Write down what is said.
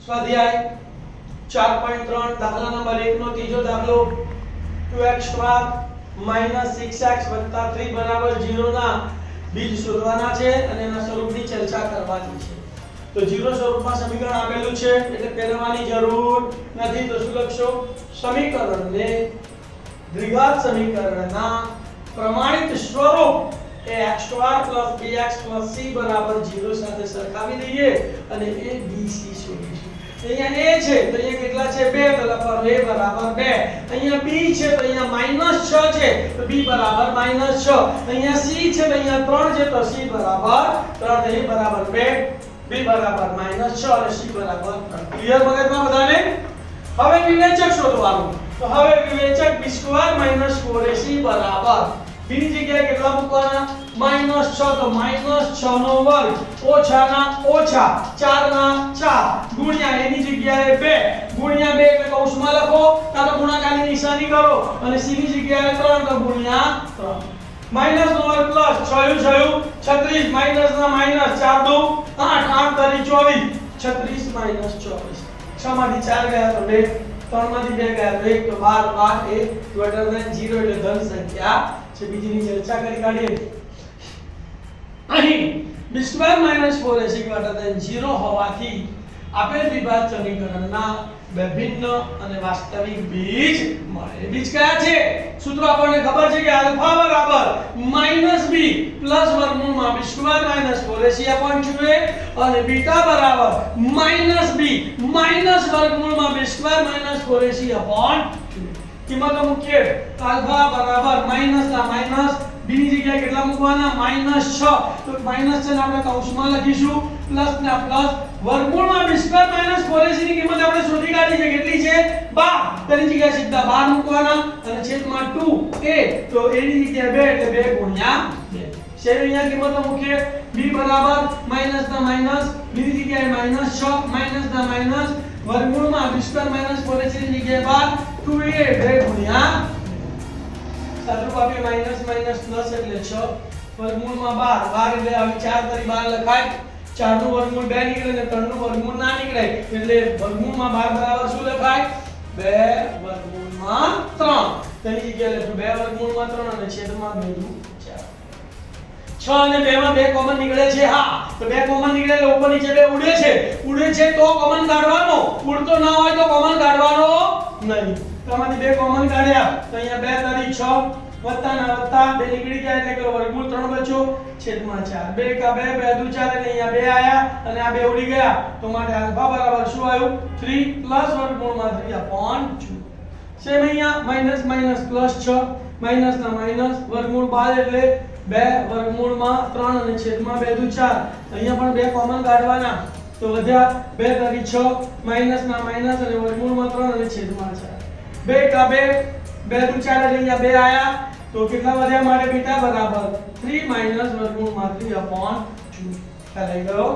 સ્વાધ્યાય 4.3 દાખલા નંબર 1 નો ત્રીજો દાખલો 2x² - 6x + 3 = 0 ના બીજ શોધવાના છે અને એના સ્વરૂપની ચર્ચા કરવાની છે। તો 0 સ્વરૂપમાં સમીકરણ આપેલું છે એટલે પહેરવાની જરૂર નથી। તો શું લખશો? સમીકરણને દ્વિઘાત સમીકરણના પ્રમાણિત સ્વરૂપ એ x² + bx + c = 0 સાથે સરખાવી દઈએ અને a b c શોધીશું। અહીંયા a છે તો અહીંયા કેટલા છે 2 તો લખવાનું a = 2। અહીંયા b છે તો અહીંયા -6 છે તો b = -6। અહીંયા c છે તો અહીંયા 3 છે તો c = 3 તો a = 2 b = -6 અને c = 3। ક્લિયર મગજમાં બધાને? હવે વિવેચક શોધવાનું। તો હવે વિવેચક b² - 4ac બરાબર b ની જગ્યાએ કેટલા મૂકવાના? -6 તો -6 નો વર્ગ ઓછા ના ઓછા 4 ના 4 ગુણ્યા a ની જગ્યાએ 2 ગુણ્યા 2 એટલે કૌંસમાં લખો કાં તો ગુણાકારની નિશાની કરો અને c ની જગ્યાએ 3 તો ગુણ્યા 3 માઈનસ નો વર્ગ પ્લસ 6 6 36 માઈનસ ના માઈનસ 4 2 8 8 તરી 24 36 માઈનસ 24 6 માંથી 4 ગયા તો 2 3 માંથી 2 ગયા તો 1 તો 12 એ ગ્રેટર ધેન 0 એટલે ધન સંખ્યા છે। બીજીની ચર્ચા કરી કાઢીએ। અહીં b² - 4ac > 0 હોવાથી આપેલ દ્વિઘાત સમીકરણના વિભિન્ન અને વાસ્તવિક બીજ મળે। બીજ કયા છે? સૂત્ર આપણને ખબર છે કે આલ્ફા બરાબર -b પ્લસ વર્ગમૂળમાં b² - 4ac/2a અને બીટા બરાબર -b માઈનસ વર્ગમૂળમાં b² - 4ac/2। કિંમતો મૂકીએ તો આલ્ફા બરાબર માઈનસ ના માઈનસ b ની જગ્યાએ કેટલા મૂકવાના? -6 તો માઈનસ છે ને આપણે કૌંસમાં લખીશું પ્લસ ના પ્લસ વર્ગમૂળમાં b² - 4ac ની કિંમત આપણે શોધી કાઢી છે કેટલી છે? 12 તેની જગ્યાએ સીધા 12 મૂકવાના અને છેદમાં 2a તો a ની જગ્યાએ 2 એટલે 2 ગુણ્યા 2 છે। અહીંયા કિંમતો મૂકીએ b બરાબર માઈનસ ના માઈનસ b ની જગ્યાએ -6 માઈનસ ના માઈનસ વર્ગમૂળમાં b² - 4ac ની જગ્યાએ 12 2a 2 ગુણ્યા સાદું આપીએ માઈનસ માઈનસ પ્લસ એટલે 6 વર્ગમૂળમાં 12 12 એટલે આવી 4 તરી 12 લખાય 4 નું વર્ગમૂળ 2 નીકળે ને 3 નું વર્ગમૂળ ના નીકળે એટલે વર્ગમૂળમાં 12 બરાબર શું લખાય? 2 વર્ગમૂળમાં 3 તેની જગ્યાએ લખો 2 વર્ગમૂળમાં 3 અને છેદમાં 2 નું 4 6 અને 2 માં 2 કોમન નીકળે છે। હા તો 2 કોમન નીકળે એટલે ઉપર નીચે 2 ઉડે છે તો કોમન કાઢવાનો, ઉડતો ના હોય તો કોમન કાઢવાનો નહીં। તો આમાંથી 2 કોમન કાઢ્યા તો અહીંયા 2 તરી 6 વત્તા ના વત્તા 2 નીકળી ગયા એટલે કે વર્ગમૂળ 3 બચ્યો છેદમાં 4 2 કા 2 2 દુ 4 એટલે અહીંયા 2 આયા અને આ 2 ઉડી ગયા તો માટે આલ્ફા બરાબર શું આવ્યું? 3 પ્લસ વર્ગમૂળમાં 3/2 સેમ અહીંયા માઈનસ માઈનસ પ્લસ 6 માઈનસ ના માઈનસ વર્ગમૂળ 12 એટલે 2 વર્ગમૂળમાં 3 અને છેદમાં 2 દુ 4 અહીંયા પણ 2 કોમન કાઢવાના તો વધ્યા 2 તરી 6 માઈનસ ના માઈનસ અને વર્ગમૂળમાં 3 અને છેદમાં 4 2 કા 2 2 દુ 4 એટલે અહીંયા 2 આયા તો કેટલા વધ્યા? માટે બીટા બરાબર 3 - વર્ગમૂળમાં 3/2 ખ્યાલ આવી ગયો?